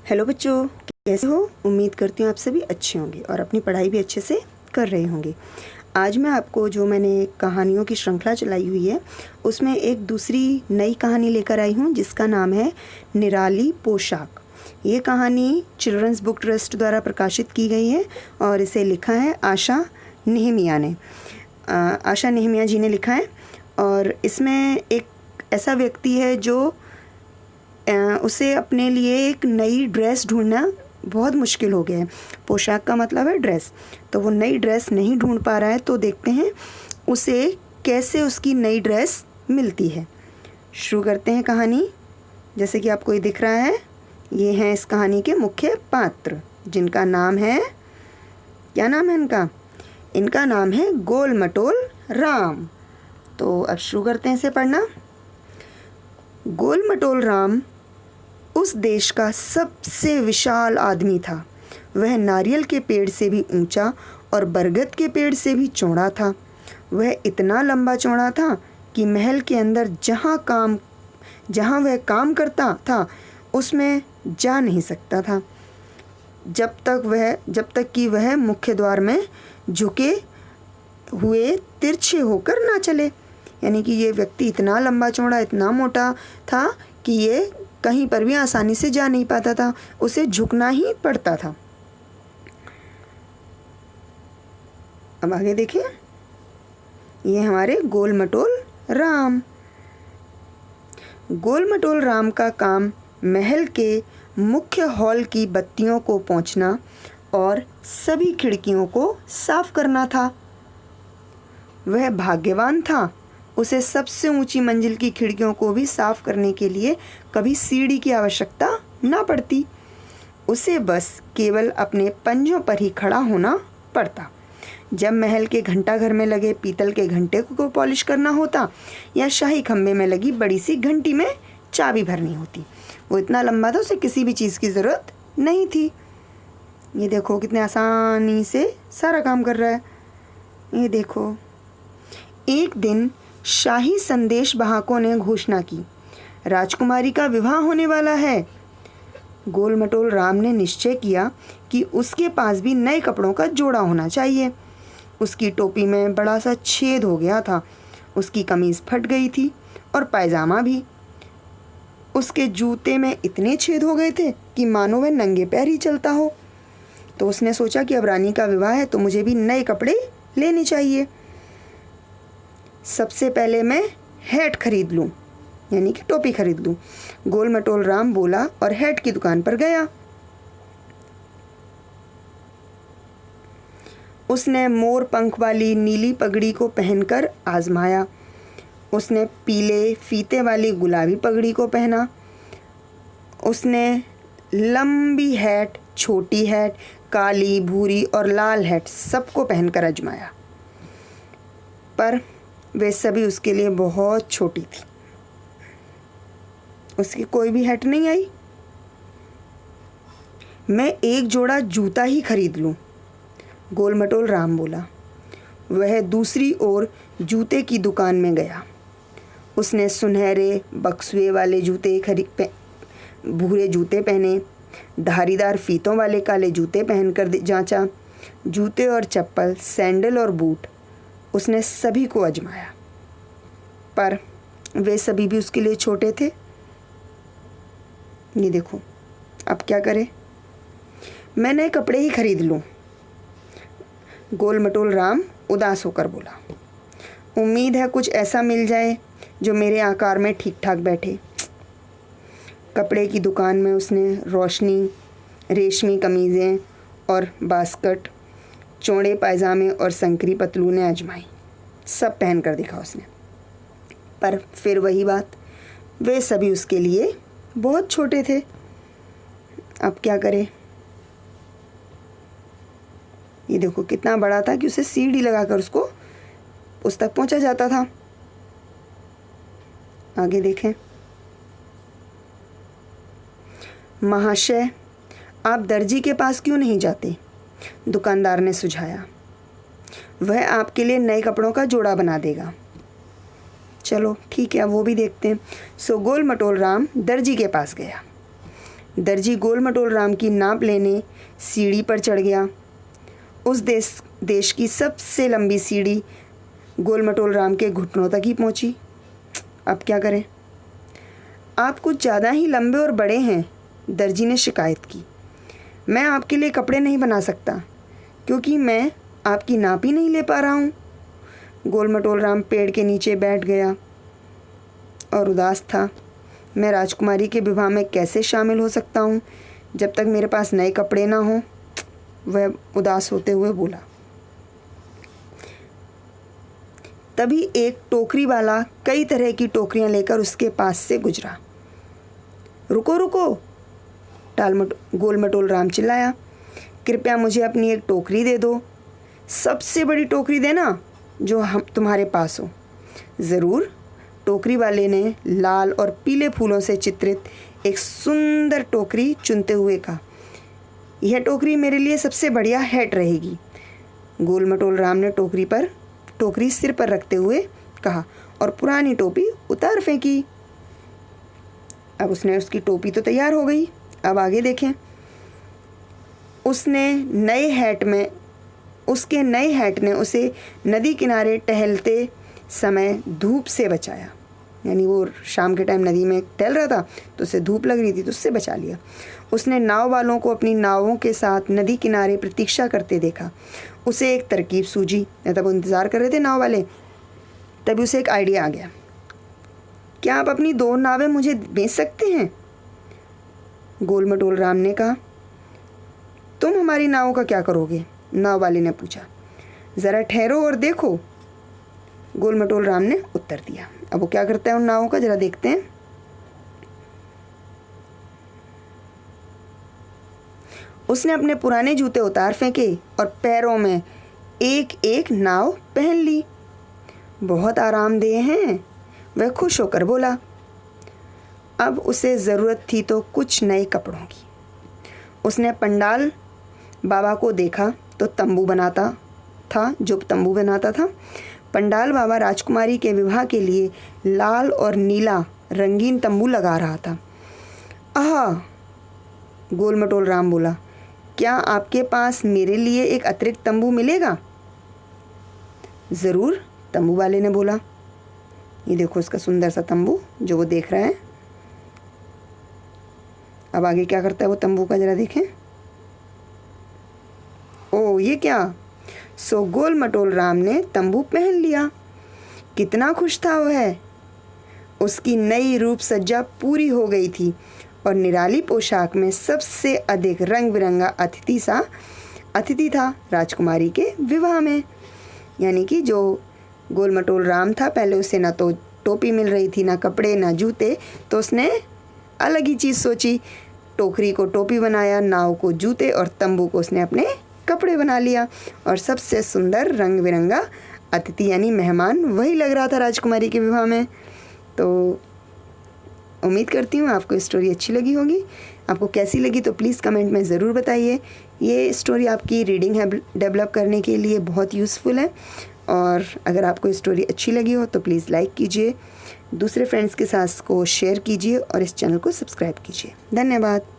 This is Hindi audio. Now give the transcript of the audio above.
हेलो बच्चों, कैसे हो? उम्मीद करती हूँ आप सभी अच्छे होंगे और अपनी पढ़ाई भी अच्छे से कर रहे होंगे। आज मैं आपको जो मैंने कहानियों की श्रृंखला चलाई हुई है उसमें एक दूसरी नई कहानी लेकर आई हूँ जिसका नाम है निराली पोशाक। ये कहानी चिल्ड्रंस बुक ट्रस्ट द्वारा प्रकाशित की गई है और इसे लिखा है आशा नेहमिया ने। आशा नेहमिया जी ने लिखा है और इसमें एक ऐसा व्यक्ति है जो उसे अपने लिए एक नई ड्रेस ढूंढना बहुत मुश्किल हो गया है। पोशाक का मतलब है ड्रेस, तो वो नई ड्रेस नहीं ढूंढ पा रहा है। तो देखते हैं उसे कैसे उसकी नई ड्रेस मिलती है। शुरू करते हैं कहानी। जैसे कि आपको ये दिख रहा है, ये हैं इस कहानी के मुख्य पात्र जिनका नाम है, क्या नाम है इनका? इनका नाम है गोल मटोल राम। तो अब शुरू करते हैं इसे पढ़ना। गोल मटोल राम उस देश का सबसे विशाल आदमी था। वह नारियल के पेड़ से भी ऊंचा और बरगद के पेड़ से भी चौड़ा था। वह इतना लंबा चौड़ा था कि महल के अंदर जहाँ वह काम करता था उसमें जा नहीं सकता था जब तक कि वह मुख्य द्वार में झुके हुए तिरछे होकर ना चले। यानी कि ये व्यक्ति इतना लंबा चौड़ा, इतना मोटा था कि ये कहीं पर भी आसानी से जा नहीं पाता था, उसे झुकना ही पड़ता था। अब आगे देखिए, ये हमारे गोल मटोल राम। गोल मटोल राम का काम महल के मुख्य हॉल की बत्तियों को पोंछना और सभी खिड़कियों को साफ करना था। वह भाग्यवान था, उसे सबसे ऊंची मंजिल की खिड़कियों को भी साफ करने के लिए कभी सीढ़ी की आवश्यकता ना पड़ती। उसे बस केवल अपने पंजों पर ही खड़ा होना पड़ता। जब महल के घंटाघर में लगे पीतल के घंटे को पॉलिश करना होता या शाही खंभे में लगी बड़ी सी घंटी में चाबी भरनी होती, वो इतना लंबा था, उसे किसी भी चीज़ की ज़रूरत नहीं थी। ये देखो कितने आसानी से सारा काम कर रहा है। ये देखो, एक दिन शाही संदेश वाहकों ने घोषणा की, राजकुमारी का विवाह होने वाला है। गोल मटोल राम ने निश्चय किया कि उसके पास भी नए कपड़ों का जोड़ा होना चाहिए। उसकी टोपी में बड़ा सा छेद हो गया था, उसकी कमीज फट गई थी और पायजामा भी। उसके जूते में इतने छेद हो गए थे कि मानो वह नंगे पैर ही चलता हो। तो उसने सोचा कि अब रानी का विवाह है तो मुझे भी नए कपड़े लेने चाहिए। सबसे पहले मैं हैट खरीद लूँ, यानी कि टोपी खरीद लूँ, गोल मटोल राम बोला और हैट की दुकान पर गया। उसने मोर पंख वाली नीली पगड़ी को पहनकर आजमाया। उसने पीले फीते वाली गुलाबी पगड़ी को पहना। उसने लंबी हैट, छोटी हैट, काली, भूरी और लाल हैट सबको पहनकर आजमाया, पर वे सभी उसके लिए बहुत छोटी थी। उसकी कोई भी हैट नहीं आई। मैं एक जोड़ा जूता ही खरीद लूं, गोल मटोल राम बोला। वह दूसरी ओर जूते की दुकान में गया। उसने सुनहरे बक्सुए वाले भूरे जूते पहने, धारीदार फीतों वाले काले जूते पहनकर जांचा। जूते और चप्पल, सैंडल और बूट उसने सभी को आजमाया, पर वे सभी भी उसके लिए छोटे थे। ये देखो, अब क्या करे? मैं नए कपड़े ही खरीद लूं, गोल मटोल राम उदास होकर बोला। उम्मीद है कुछ ऐसा मिल जाए जो मेरे आकार में ठीक ठाक बैठे। कपड़े की दुकान में उसने रोशनी, रेशमी कमीज़ें और बास्कट, चौड़े पायजामे और संकरी पतलूनें आजमाई। सब पहन कर दिखा उसने, पर फिर वही बात, वे सभी उसके लिए बहुत छोटे थे। अब क्या करे? ये देखो कितना बड़ा था कि उसे सीढ़ी लगाकर उसको उस तक पहुंचा जाता था। आगे देखें। महाशय, आप दर्जी के पास क्यों नहीं जाते? दुकानदार ने सुझाया। वह आपके लिए नए कपड़ों का जोड़ा बना देगा। चलो ठीक है, वो भी देखते हैं। सो गोल मटोल राम दर्जी के पास गया। दर्जी गोल मटोल राम की नाप लेने सीढ़ी पर चढ़ गया। उस देश की सबसे लंबी सीढ़ी गोल मटोल राम के घुटनों तक ही पहुंची। अब क्या करें? आप कुछ ज़्यादा ही लंबे और बड़े हैं, दर्जी ने शिकायत की। मैं आपके लिए कपड़े नहीं बना सकता क्योंकि मैं आपकी नाप ही नहीं ले पा रहा हूँ। गोल मटोल राम पेड़ के नीचे बैठ गया और उदास था। मैं राजकुमारी के विवाह में कैसे शामिल हो सकता हूँ जब तक मेरे पास नए कपड़े ना हों? वह उदास होते हुए बोला। तभी एक टोकरी वाला कई तरह की टोकरियां लेकर उसके पास से गुजरा। रुको रुको, गोल मटोल राम चिल्लाया, कृपया मुझे अपनी एक टोकरी दे दो। सबसे बड़ी टोकरी देना जो हम तुम्हारे पास हो। ज़रूर, टोकरी वाले ने लाल और पीले फूलों से चित्रित एक सुंदर टोकरी चुनते हुए कहा, यह टोकरी मेरे लिए सबसे बढ़िया हैट रहेगी। गोल मटोल राम ने टोकरी सिर पर रखते हुए कहा और पुरानी टोपी उतार फेंकी। अब उसकी टोपी तो तैयार हो गई। अब आगे देखें। उसके नए हैट ने उसे नदी किनारे टहलते समय धूप से बचाया। यानी वो शाम के टाइम नदी में टहल रहा था तो उसे धूप लग रही थी तो उससे बचा लिया। उसने नाव वालों को अपनी नावों के साथ नदी किनारे प्रतीक्षा करते देखा। उसे एक तरकीब सूझी। तब वो इंतज़ार कर रहे थे नाव वाले, तभी उसे एक आइडिया आ गया। क्या आप अपनी 2 नावें मुझे बेच सकते हैं? गोल मटोल राम ने कहा। तुम हमारी नावों का क्या करोगे? नाव वाले ने पूछा। ज़रा ठहरो और देखो, गोल मटोल राम ने उत्तर दिया। अब वो क्या करता है उन नावों का, जरा देखते हैं। उसने अपने पुराने जूते उतार फेंके और पैरों में एक एक नाव पहन ली। बहुत आरामदेह हैं, वह खुश होकर बोला। अब उसे ज़रूरत थी तो कुछ नए कपड़ों की। उसने पंडाल बाबा को देखा तो जो तंबू बनाता था। पंडाल बाबा राजकुमारी के विवाह के लिए लाल और नीला रंगीन तंबू लगा रहा था। आहा, गोल मटोल राम बोला, क्या आपके पास मेरे लिए एक अतिरिक्त तंबू मिलेगा? ज़रूर, तंबू वाले ने बोला। ये देखो उसका सुंदर सा तंबू जो वो देख रहा है। अब आगे क्या करता है वो तंबू का, जरा देखें। ओ, ये क्या? सो गोल मटोल राम ने तंबू पहन लिया। कितना खुश था वह। उसकी नई रूप सज्जा पूरी हो गई थी और निराली पोशाक में सबसे अधिक रंग बिरंगा अतिथि था राजकुमारी के विवाह में। यानी कि जो गोल मटोल राम था, पहले उसे ना तो टोपी मिल रही थी, ना कपड़े, ना जूते, तो उसने अलग ही चीज़ सोची। टोकरी को टोपी बनाया, नाव को जूते और तंबू को उसने अपने कपड़े बना लिया। और सबसे सुंदर रंग बिरंगा अतिथि यानी मेहमान वही लग रहा था राजकुमारी के विवाह में। तो उम्मीद करती हूँ आपको स्टोरी अच्छी लगी होगी। आपको कैसी लगी तो प्लीज़ कमेंट में ज़रूर बताइए। ये स्टोरी आपकी रीडिंग डेवलप करने के लिए बहुत यूज़फुल है। और अगर आपको स्टोरी अच्छी लगी हो तो प्लीज़ लाइक कीजिए, दूसरे फ्रेंड्स के साथ इसको शेयर कीजिए और इस चैनल को सब्सक्राइब कीजिए। धन्यवाद।